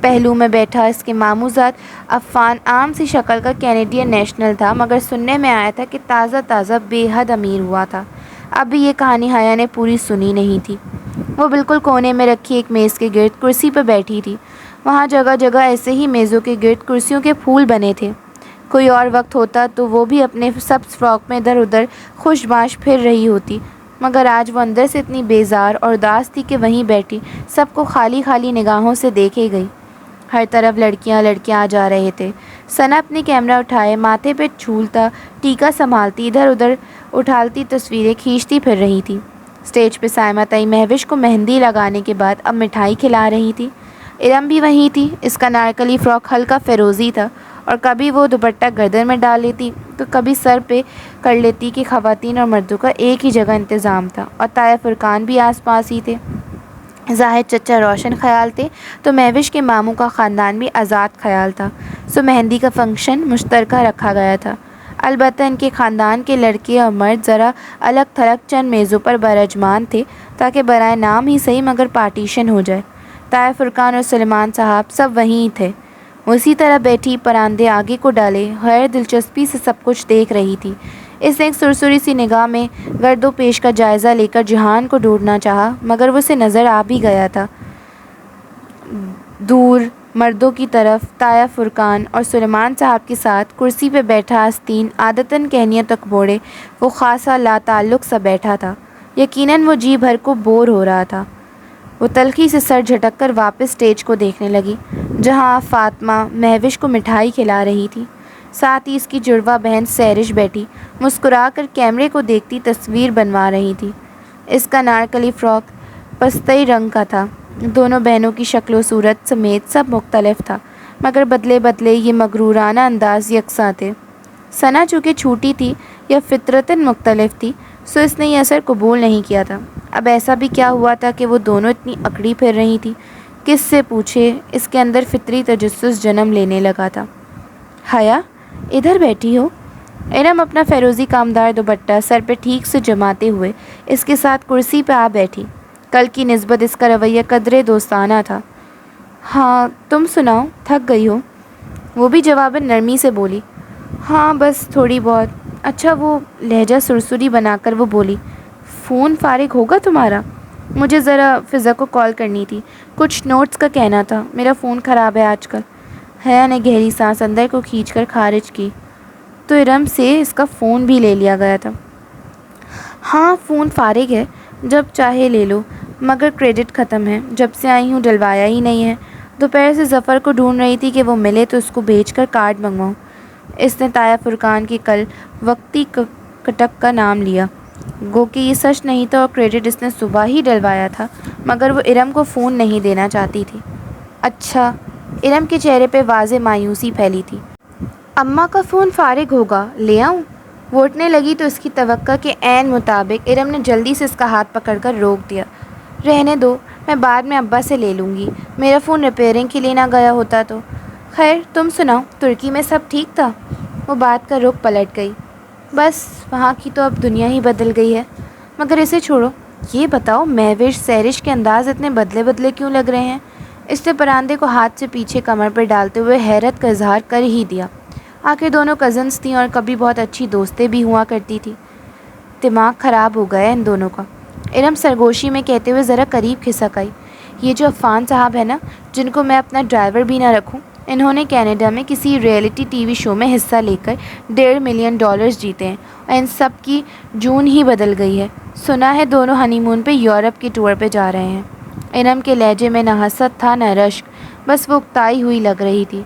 S1: پہلو میں بیٹھا اس کے ماموزاد عفان عام سی شکل کا کینیڈین نیشنل تھا، مگر سننے میں آیا تھا کہ تازہ تازہ بے حد امیر ہوا تھا۔ ابھی یہ کہانی حیا نے پوری سنی نہیں تھی۔ وہ بالکل کونے میں رکھی ایک میز کے گرد کرسی پہ بیٹھی تھی۔ وہاں جگہ جگہ ایسے ہی میزوں کے گرد کرسیوں کے پھول بنے تھے۔ کوئی اور وقت ہوتا تو وہ بھی اپنے سبز فراک میں ادھر ادھر خوش باش پھر رہی ہوتی، مگر آج وہ اندر سے اتنی بیزار اور اداس تھی کہ وہیں بیٹھی سب کو خالی خالی نگاہوں سے دیکھے گئی۔ ہر طرف لڑکیاں آ جا رہے تھے۔ ثنا اپنے کیمرہ اٹھائے ماتھے پہ جھولتا ٹیکا سنبھالتی ادھر ادھر اٹھالتی تصویریں کھینچتی پھر رہی تھی۔ اسٹیج پہ سائمہ تئی مہوش کو مہندی لگانے کے بعد اب مٹھائی کھلا رہی تھی۔ ارم بھی وہیں تھی۔ اس کا نارکلی فراک ہلکا فیروزی تھا اور کبھی وہ دوپٹہ گردن میں ڈال لیتی تو کبھی سر پہ کر لیتی کہ خواتین اور مردوں کا ایک ہی جگہ انتظام تھا اور طاہر فرقان بھی آس پاس ہی تھے۔ زاہد چچا روشن خیال تھے تو مہوش کے ماموں کا خاندان بھی آزاد خیال تھا، سو مہندی کا فنکشن مشترکہ رکھا گیا تھا۔ البتہ ان کے خاندان کے لڑکے اور مرد ذرا الگ تھلگ چند میزوں پر براجمان تھے تاکہ برائے نام ہی صحیح مگر پارٹیشن ہو جائے۔ طاہر فرقان اور سلیمان صاحب سب وہیں تھے۔ اسی طرح بیٹھی پراندے آگے کو ڈالے غیر دلچسپی سے سب کچھ دیکھ رہی تھی۔ اس نے ایک سرسری سی نگاہ میں گرد و پیش کا جائزہ لے کر جہان کو ڈھونڈنا چاہا، مگر وہ اسے نظر آ بھی گیا تھا۔ دور مردوں کی طرف طاہر فرقان اور سلیمان صاحب کے ساتھ کرسی پہ بیٹھا آستین عادتاً کہنیوں تک بوڑھے وہ خاصا لا تعلق سا بیٹھا تھا۔ یقیناً وہ جی بھر کو بور ہو رہا تھا۔ وہ تلخی سے سر جھٹک کر واپس اسٹیج کو دیکھنے لگی، جہاں فاطمہ مہوش کو مٹھائی کھلا رہی تھی۔ ساتھ ہی اس کی جڑواں بہن سیرش بیٹھی مسکرا کر کیمرے کو دیکھتی تصویر بنوا رہی تھی۔ اس کا نارکلی فراک پستئی رنگ کا تھا۔ دونوں بہنوں کی شکل و صورت سمیت سب مختلف تھا، مگر بدلے بدلے یہ مغرورانہ انداز یکساں تھے۔ ثنا چونکہ چھوٹی تھی یا فطرتاً مختلف تھی، سو اس نے یہ اثر قبول نہیں کیا تھا۔ اب ایسا بھی کیا ہوا تھا کہ وہ دونوں اتنی اکڑی پھر رہی تھی؟ کس سے پوچھے؟ اس کے اندر فطری تجسس جنم لینے لگا تھا۔ حیا ادھر بیٹھی ہو؟ ارم اپنا فیروزی کامدار دوپٹہ سر پہ ٹھیک سے جماتے ہوئے اس کے ساتھ کرسی پہ آ بیٹھی۔ کل کی نسبت اس کا رویہ قدرے دوستانہ تھا۔ ہاں تم سناؤ، تھک گئی ہو؟ وہ بھی جواباً نرمی سے بولی۔ ہاں بس تھوڑی بہت۔ اچھا، وہ لہجہ سرسری بنا کر وہ بولی، فون فارغ ہوگا تمہارا؟ مجھے ذرا فضا کو کال کرنی تھی، کچھ نوٹس کا کہنا تھا، میرا فون خراب ہے آج کل۔ حیا نے گہری سانس اندر کو کھینچ کر خارج کی۔ تو ارم سے اس کا فون بھی لے لیا گیا تھا؟ ہاں فون فارغ ہے، جب چاہے لے لو، مگر کریڈٹ ختم ہے، جب سے آئی ہوں ڈلوایا ہی نہیں ہے۔ دوپہر سے ظفر کو ڈھونڈ رہی تھی کہ وہ ملے تو اس کو بھیج کر کارڈ منگواؤں۔ اس نے طاہر فرقان کی کل وقتی کٹک کا نام لیا، گو کہ یہ سچ نہیں تھا اور کریڈٹ اس نے صبح ہی ڈلوایا تھا، مگر وہ ارم کو فون نہیں دینا چاہتی تھی۔ اچھا، ارم کے چہرے پہ واضح مایوسی پھیلی تھی۔ اماں کا فون فارغ ہوگا، لے آؤں؟ وہ اٹھنے لگی تو اس کی توقع کے عین مطابق ارم نے جلدی سے اس کا ہاتھ پکڑ کر روک دیا۔ رہنے دو، میں بعد میں ابا سے لے لوں گی، میرا فون ریپیئرنگ کے لیے نہ گیا ہوتا تو۔ خیر تم سناؤ، ترکی میں سب ٹھیک تھا؟ وہ بات کا رخ پلٹ گئی۔ بس وہاں کی تو اب دنیا ہی بدل گئی ہے، مگر اسے چھوڑو، یہ بتاؤ مہوش سیرش کے انداز اتنے بدلے بدلے کیوں لگ رہے ہیں؟ اس نے پراندے کو ہاتھ سے پیچھے کمر پر ڈالتے ہوئے حیرت کا اظہار کر ہی دیا۔ آخر دونوں کزنس تھیں اور کبھی بہت اچھی دوستیں بھی ہوا کرتی تھی۔ دماغ خراب ہو گیا ان دونوں کا، ارم سرگوشی میں کہتے ہوئے ذرا قریب کھسک آئی۔ یہ جو عفان صاحب ہے نا، جن کو میں اپنا ڈرائیور بھی نہ رکھوں، انہوں نے کینیڈا میں کسی ریئلٹی ٹی وی شو میں حصہ لے کر $1.5 ملین جیتے ہیں اور ان سب کی جون ہی بدل گئی ہے۔ سنا ہے دونوں ہنی مون پہ یورپ کی ٹور پہ جا رہے ہیں۔ ارم کے لہجے میں نہ حسد تھا نہ رشک، بس وہ اکتائی ہوئی لگ رہی تھی۔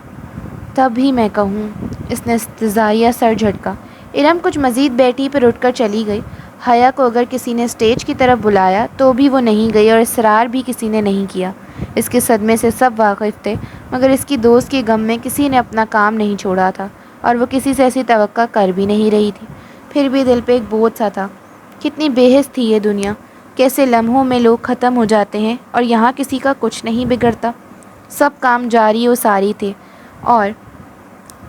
S1: تب ہی میں کہوں، اس نے استہزائیہ سر جھٹکا۔ ارم کچھ مزید بیٹھی پھر اٹھ کر چلی گئی۔ حیا کو اگر کسی نے اسٹیج کی طرف بلایا تو بھی وہ نہیں گئی اور اصرار بھی کسی نے نہیں کیا۔ اس کے صدمے سے سب واقف تھے، مگر اس کی دوست کے غم میں کسی نے اپنا کام نہیں چھوڑا تھا اور وہ کسی سے ایسی توقع کر بھی نہیں رہی تھی۔ پھر بھی دل پہ ایک بوجھ سا تھا۔ کتنی بے حس تھی یہ دنیا، کیسے لمحوں میں لوگ ختم ہو جاتے ہیں اور یہاں کسی کا کچھ نہیں بگڑتا۔ سب کام جاری و ساری تھے اور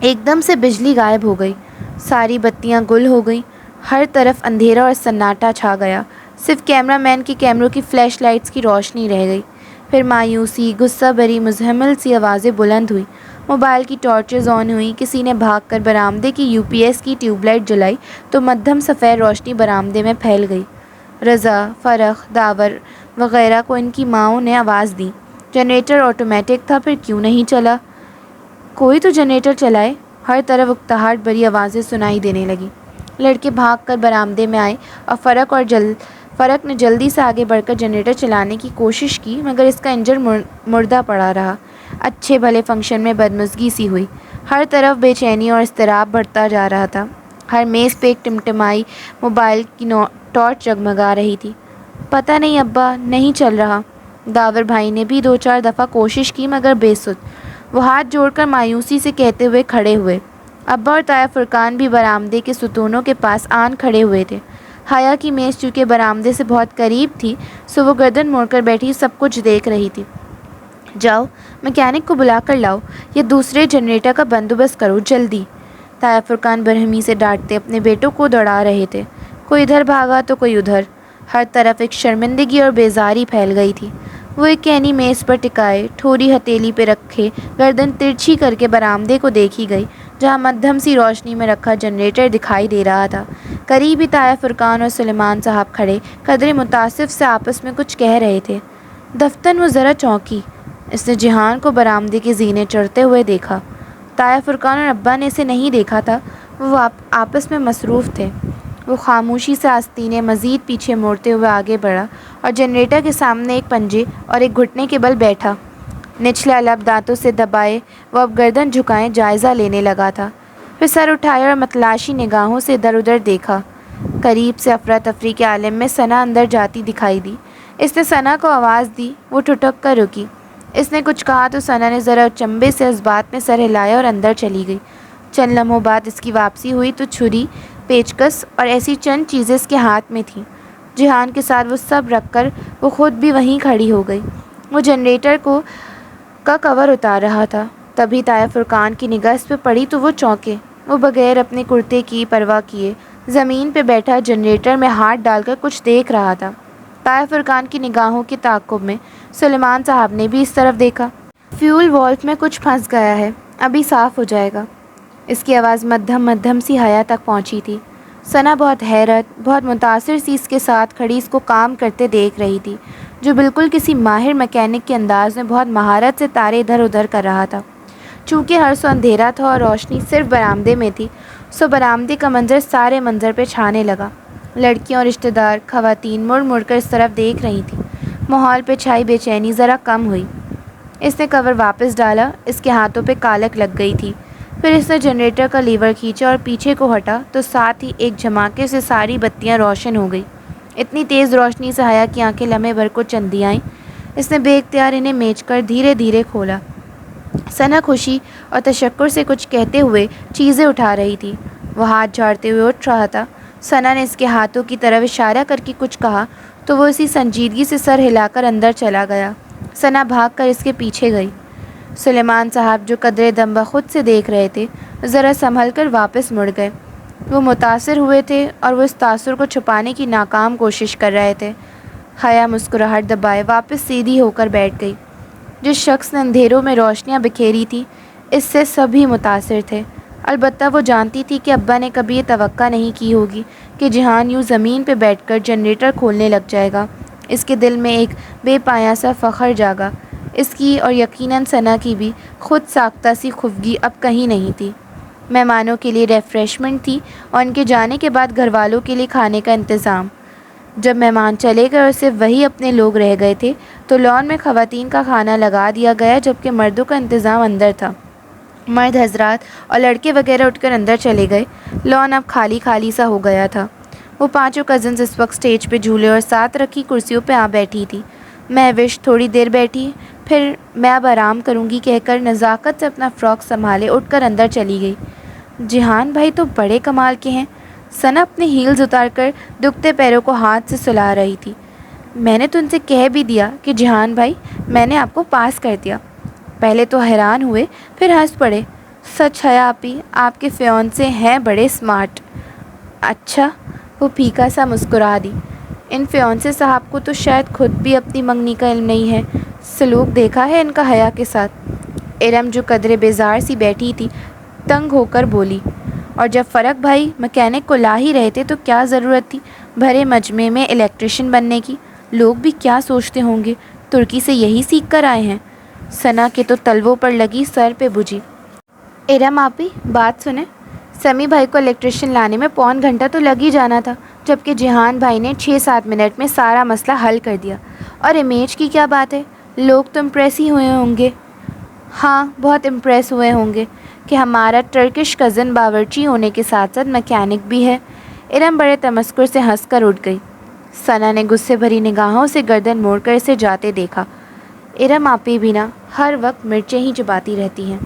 S1: ایک دم سے بجلی غائب ہو گئی، ساری بتیاں گل ہو گئیں، ہر طرف اندھیرا اور سناٹا چھا گیا، صرف کیمرہ مین کے کیمروں کی فلیش لائٹس کی روشنی رہ گئی۔ پھر مایوسی، غصہ بھری مزمل سی آوازیں بلند ہوئیں، موبائل کی ٹارچز آن ہوئیں، کسی نے بھاگ کر برآمدے کی UPS کی ٹیوب لائٹ جلائی تو مدھم سفید روشنی برآمدے میں پھیل گئی۔ رضا، فرخ، داور وغیرہ کو ان کی ماؤں نے آواز دی۔ جنریٹر آٹومیٹک تھا، پھر کیوں نہیں چلا؟ کوئی تو جنریٹر چلائے۔ ہر طرف اکتاہٹ بھری آوازیں سنائی دینے لگیں۔ لڑکے بھاگ کر برآمدے میں آئے اور فرق نے جلدی سے آگے بڑھ کر جنریٹر چلانے کی کوشش کی، مگر اس کا انجن مردہ پڑا رہا۔ اچھے بھلے فنکشن میں بدمزگی سی ہوئی، ہر طرف بے چینی اور اضطراب بڑھتا جا رہا تھا۔ ہر میز پہ ایک ٹمٹمائی موبائل کی ٹارچ جگمگا رہی تھی۔ پتہ نہیں ابا، نہیں چل رہا۔ داور بھائی نے بھی 2-4 دفعہ کوشش کی مگر بے سود۔ وہ ہاتھ جوڑ کر مایوسی سے کہتے ہوئے کھڑے ہوئے۔ ابا اور تایا فرقان بھی برآمدے کے ستونوں کے پاس آن کھڑے ہوئے تھے۔ حیا کی میز چونکہ برآمدے سے بہت قریب تھی، سو وہ گردن موڑ کر بیٹھی سب کچھ دیکھ رہی تھی۔ جاؤ میکینک کو بلا کر لاؤ، یا دوسرے جنریٹر کا بندوبست کرو جلدی، تایا فرقان برہمی سے ڈانٹتے اپنے بیٹوں کو دوڑا رہے تھے۔ کوئی ادھر بھاگا تو کوئی ادھر، ہر طرف ایک شرمندگی اور بیزاری پھیل گئی تھی۔ وہ ایک کینی میز پر ٹکائے، ٹھوری ہتھیلی پہ رکھے گردن ترچھی کر کے برآمدے کو دیکھی گئی، جہاں مدھم سی روشنی میں رکھا جنریٹر دکھائی دے رہا تھا۔ قریب ہی تایا فرقان اور سلیمان صاحب کھڑے قدرے متاسف سے آپس میں کچھ کہہ رہے تھے۔ دفتن وہ ذرا چونکی، اس نے جہان کو برآمدے کے زینے چڑھتے ہوئے دیکھا۔ تایا فرقان اور ابا نے اسے نہیں دیکھا تھا، وہ آپس میں مصروف تھے۔ وہ خاموشی سے آستینیں مزید پیچھے موڑتے ہوئے آگے بڑھا اور جنریٹر کے سامنے ایک پنجے اور ایک گھٹنے کے بل بیٹھا۔ نچلا لب دانتوں سے دبائے وہ اب گردن جھکائے جائزہ لینے لگا تھا، پھر سر اٹھایا اور متلاشی نگاہوں سے ادھر ادھر دیکھا۔ قریب سے افراتفری کے عالم میں ثنا اندر جاتی دکھائی دی۔ اس نے ثنا کو آواز دی، وہ ٹھٹک کر رکی۔ اس نے کچھ کہا تو ثنا نے ذرا چمبے سے اس بات میں سر ہلایا اور اندر چلی گئی۔ چند لمحوں بعد اس کی واپسی ہوئی تو چھری، پیچکس اور ایسی چند چیزیں اس کے ہاتھ میں تھیں۔ جہان کے ساتھ وہ سب رکھ کر وہ خود بھی وہیں کھڑی ہو گئی۔ وہ جنریٹر کا کور اتار رہا تھا، تبھی تایا فرقان کی نگاہ اس پہ پڑی تو وہ چونکے۔ وہ بغیر اپنے کرتے کی پرواہ کیے زمین پہ بیٹھا جنریٹر میں ہاتھ ڈال کر کچھ دیکھ رہا تھا۔ تایا فرقان کی نگاہوں کے تعاقب میں سلیمان صاحب نے بھی اس طرف دیکھا۔ فیول والف میں کچھ پھنس گیا ہے، ابھی صاف ہو جائے گا۔ اس کی آواز مدھم سی حیا تک پہنچی تھی۔ ثنا بہت حیرت، بہت متاثر سی اس کے ساتھ کھڑی اس کو کام کرتے دیکھ رہی تھی، جو بالکل کسی ماہر میکینک کے انداز میں بہت مہارت سے تارے ادھر ادھر کر رہا تھا۔ چونکہ ہر سو اندھیرا تھا اور روشنی صرف برآمدے میں تھی، سو برآمدے کا منظر سارے منظر پہ چھانے لگا۔ لڑکیاں اور رشتہ دار خواتین مڑ مڑ کر اس طرف دیکھ رہی تھیں۔ ماحول پہ چھائی بے چینی ذرا کم ہوئی۔ اس نے کور واپس ڈالا، اس کے ہاتھوں پہ کالک لگ گئی تھی۔ پھر اس نے جنریٹر کا لیور کھینچا اور پیچھے کو ہٹا تو ساتھ ہی ایک جھماکے سے ساری بتیاں روشن ہو گئی۔ اتنی تیز روشنی سے حیا کی آنکھیں لمحے بھر کو چندی آئیں۔ اس نے بے اختیار انہیں میچ کر دھیرے دھیرے کھولا۔ ثنا خوشی اور تشکر سے کچھ کہتے ہوئے چیزیں اٹھا رہی تھی۔ وہ ہاتھ جھاڑتے ہوئے اٹھ رہا تھا۔ ثنا نے اس کے ہاتھوں کی طرف اشارہ کر کے کچھ کہا تو وہ اسی سنجیدگی سے سر ہلا کر اندر چلا گیا۔ ثنا بھاگ کر اس کے پیچھے گئی۔ سلیمان صاحب جو قدرے دم بخود سے دیکھ رہے تھے ذرا سنبھل کر واپس مڑ گئے۔ وہ متاثر ہوئے تھے اور وہ اس تاثر کو چھپانے کی ناکام کوشش کر رہے تھے۔ حیا مسکراہٹ دبائے واپس سیدھی ہو کر بیٹھ گئی۔ جس شخص نے اندھیروں میں روشنیاں بکھیری تھی اس سے سبھی متاثر تھے، البتہ وہ جانتی تھی کہ ابا نے کبھی یہ توقع نہیں کی ہوگی کہ جہان یوں زمین پہ بیٹھ کر جنریٹر کھولنے لگ جائے گا۔ اس کے دل میں ایک بے پایہ سا فخر جاگا۔ اس کی اور یقیناً ثنا کی بھی خود ساختہ سی خفگی اب کہیں نہیں تھی۔ مہمانوں کے لیے ریفریشمنٹ تھی اور ان کے جانے کے بعد گھر والوں کے لیے کھانے کا انتظام۔ جب مہمان چلے گئے اور صرف وہی اپنے لوگ رہ گئے تھے تو لان میں خواتین کا کھانا لگا دیا گیا جبکہ مردوں کا انتظام اندر تھا۔ مرد حضرات اور لڑکے وغیرہ اٹھ کر اندر چلے گئے۔ لان اب خالی خالی سا ہو گیا تھا۔ وہ پانچوں کزنز اس وقت سٹیج پہ جھولے اور ساتھ رکھی کرسیوں پہ آ بیٹھی تھی۔ مہوش تھوڑی دیر بیٹھی، پھر میں اب آرام کروں گی کہہ کر نزاکت سے اپنا فراک سنبھالے اٹھ کر اندر چلی گئی۔ جہان بھائی تو بڑے کمال کے ہیں۔ ثنا اپنے ہیلز اتار کر دکھتے پیروں کو ہاتھ سے سلا رہی تھی۔ میں نے تو ان سے کہہ بھی دیا کہ جہان بھائی میں نے آپ کو پاس کر دیا۔ پہلے تو حیران ہوئے پھر ہنس پڑے۔ سچ ہے آپی، آپ کے فیونسے ہیں بڑے اسمارٹ۔ اچھا، وہ پھیکا سا مسکرا دی۔ ان فیونسے صاحب کو تو شاید خود بھی اپنی منگنی کا علم نہیں ہے۔ سلوک دیکھا ہے ان کا حیا کے ساتھ۔ ارم جو قدرے بیزار سی بیٹھی تھی تنگ ہو کر بولی، اور جب فرق بھائی مکینک کو لا ہی رہے تھے تو کیا ضرورت تھی بھرے مجمع میں الیکٹریشین بننے کی؟ لوگ بھی کیا سوچتے ہوں گے، ترکی سے یہی سیکھ کر آئے ہیں۔ ثنا کے تو تلووں پر لگی سر پہ بجھی۔ ارم آپی بات سنیں، سمی بھائی کو الیکٹریشین لانے میں پون گھنٹہ تو لگ ہی جانا تھا جبکہ جہان بھائی نے 6-7 منٹ میں سارا مسئلہ حل کر دیا۔ اور امیج کی کیا بات ہے، لوگ تو امپریس ہی ہوئے ہوں گے۔ ہاں بہت امپریس ہوئے ہوں گے کہ ہمارا ٹرکش کزن باورچی ہونے کے ساتھ ساتھ میکینک بھی ہے۔ ارم بڑے تمسخر سے ہنس کر اٹھ گئی۔ ثنا نے غصے بھری نگاہوں سے گردن موڑ کر اسے جاتے دیکھا۔ ارم آپی بھی نا ہر وقت مرچیں ہی چباتی رہتی ہیں۔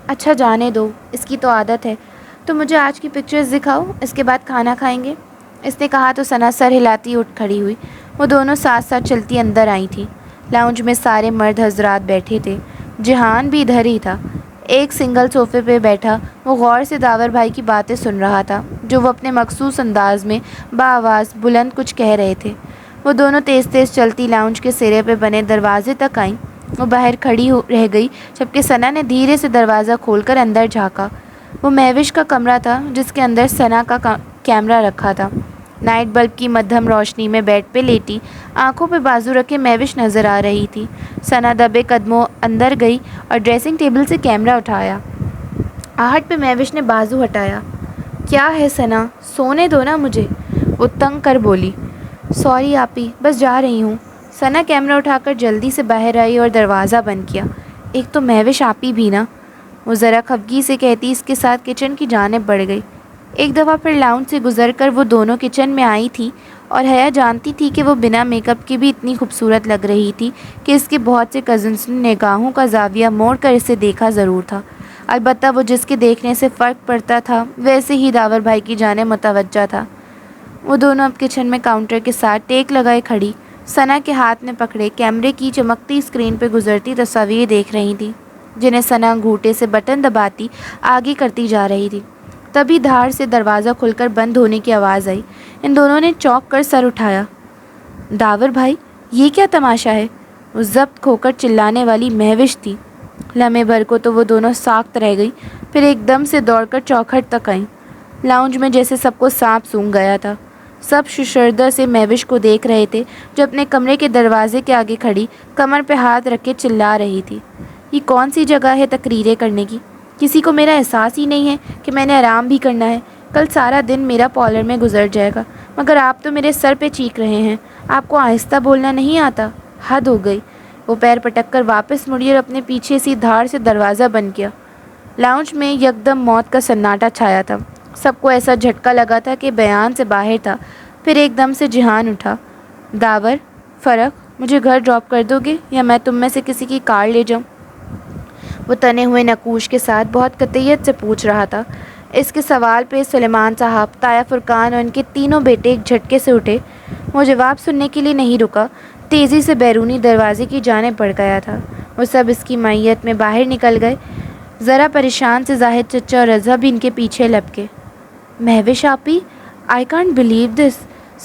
S1: اچھا جانے دو، اس کی تو عادت ہے۔ تو مجھے آج کی پکچرز دکھاؤ، اس کے بعد کھانا کھائیں گے۔ اس نے کہا تو ثنا سر ہلاتی اٹھ کھڑی ہوئی۔ وہ دونوں ساتھ ساتھ چلتی اندر آئی تھیں۔ لاؤنج میں سارے مرد حضرات بیٹھے تھے۔ جہان بھی ادھر ہی تھا، ایک سنگل صوفے پہ بیٹھا۔ وہ غور سے داور بھائی کی باتیں سن رہا تھا جو وہ اپنے مخصوص انداز میں بآواز بلند کچھ کہہ رہے تھے۔ وہ دونوں تیز تیز چلتی لاؤنج کے سرے پہ بنے دروازے تک آئیں۔ وہ باہر کھڑی رہ گئی جبکہ ثنا نے دھیرے سے دروازہ کھول کر اندر جھانکا۔ وہ مہوش کا کمرہ تھا جس کے اندر ثنا کا کیمرہ رکھا تھا۔ نائٹ بلب کی مدھم روشنی میں بیڈ پہ لیٹی آنکھوں پہ بازو رکھے مہوش نظر آ رہی تھی۔ ثنا دبے قدموں اندر گئی اور ڈریسنگ ٹیبل سے کیمرہ اٹھایا۔ آہٹ پہ مہوش نے بازو ہٹایا۔ کیا ہے ثنا، سونے دو نا مجھے، وہ تنگ کر بولی۔ سوری آپی، بس جا رہی ہوں۔ ثنا کیمرہ اٹھا کر جلدی سے باہر آئی اور دروازہ بند کیا۔ ایک تو مہوش آپی بھی نا، وہ ذرا خفگی سے کہتی اس کے ساتھ کچن کی جانب بڑھ گئی۔ ایک دفعہ پھر لاؤنج سے گزر کر وہ دونوں کچن میں آئی تھی اور حیا جانتی تھی کہ وہ بنا میک اپ کی بھی اتنی خوبصورت لگ رہی تھی کہ اس کے بہت سے کزنس نے نگاہوں کا زاویہ موڑ کر اسے دیکھا ضرور تھا، البتہ وہ جس کے دیکھنے سے فرق پڑتا تھا ویسے ہی داور بھائی کی جانب متوجہ تھا۔ وہ دونوں اب کچن میں کاؤنٹر کے ساتھ ٹیک لگائے کھڑی ثنا کے ہاتھ میں پکڑے کیمرے کی چمکتی اسکرین پہ گزرتی تصاویر دیکھ رہی تھی جنہیں ثنا انگوٹھے سے بٹن دباتی آگے کرتی جا رہی تھی۔ تبھی دھاڑ سے دروازہ کھل کر بند ہونے کی آواز آئی۔ ان دونوں نے چونک کر سر اٹھایا۔ داور بھائی یہ کیا تماشا ہے؟ وہ ضبط کھو کر چلانے والی مہوش تھی۔ لمحے بھر کو تو وہ دونوں ساکت رہ گئی، پھر ایک دم سے دوڑ کر چوکھٹ تک آئیں۔ لاؤنج میں جیسے سب کو سانپ سونگھ گیا تھا۔ سب ششردر سے مہوش کو دیکھ رہے تھے جو اپنے کمرے کے دروازے کے آگے کھڑی کمر پہ ہاتھ رکھ کے چلا رہی تھی۔ یہ کون سی جگہ ہے تقریریں کرنے کی؟ کسی کو میرا احساس ہی نہیں ہے کہ میں نے آرام بھی کرنا ہے۔ کل سارا دن میرا پارلر میں گزر جائے گا، مگر آپ تو میرے سر پہ چیخ رہے ہیں۔ آپ کو آہستہ بولنا نہیں آتا؟ حد ہو گئی۔ وہ پیر پٹک کر واپس مڑی اور اپنے پیچھے سی دھاڑ سے دروازہ بند کیا۔ لاؤنج میں یکدم موت کا سناٹا چھایا تھا۔ سب کو ایسا جھٹکا لگا تھا کہ بیان سے باہر تھا۔ پھر ایک دم سے جہان اٹھا۔ داور، فرق، مجھے گھر ڈراپ کر دو گے یا میں تم میں سے کسی کی کار لے جاؤں؟ وہ تنے ہوئے نقوش کے ساتھ بہت قطعیت سے پوچھ رہا تھا۔ اس کے سوال پہ سلیمان صاحب، طاہر فرقان اور ان کے تینوں بیٹے ایک جھٹکے سے اٹھے۔ وہ جواب سننے کے لیے نہیں رکا، تیزی سے بیرونی دروازے کی جانب بڑھ گیا تھا۔ وہ سب اس کی معیت میں باہر نکل گئے۔ ذرا پریشان سے زاہد چچا اور رضا بھی ان کے پیچھے لپکے۔ مہوش آپی، آئی کانٹ بلیو دس۔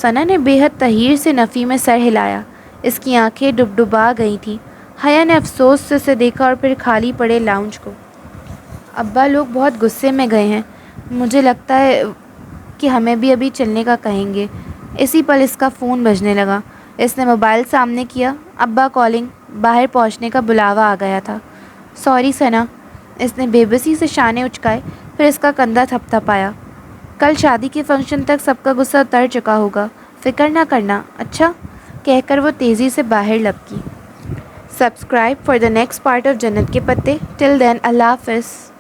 S1: ثنا نے بے حد تحیر سے نفی میں سر ہلایا۔ اس کی آنکھیں ڈبڈبا گئی تھیں۔ حیا نے افسوس سے اسے دیکھا اور پھر خالی پڑے لاؤنج کو۔ ابا لوگ بہت غصے میں گئے ہیں، مجھے لگتا ہے کہ ہمیں بھی ابھی چلنے کا کہیں گے۔ اسی پل اس کا فون بجنے لگا۔ اس نے موبائل سامنے کیا۔ ابا کالنگ۔ باہر پہنچنے کا بلاوا آ گیا تھا۔ سوری ثنا۔ اس نے بے بسی سے شانے اچکائے، پھر اس کا کندھا تھپتھپایا۔ کل شادی کے فنکشن تک سب کا غصہ اتر چکا ہوگا، فکر نہ کرنا، اچھا؟ کہہ کر وہ تیزی سے باہر لپکی۔ Subscribe for the next part of Jannat ke پتے۔ ٹل دین اللہ حافظ۔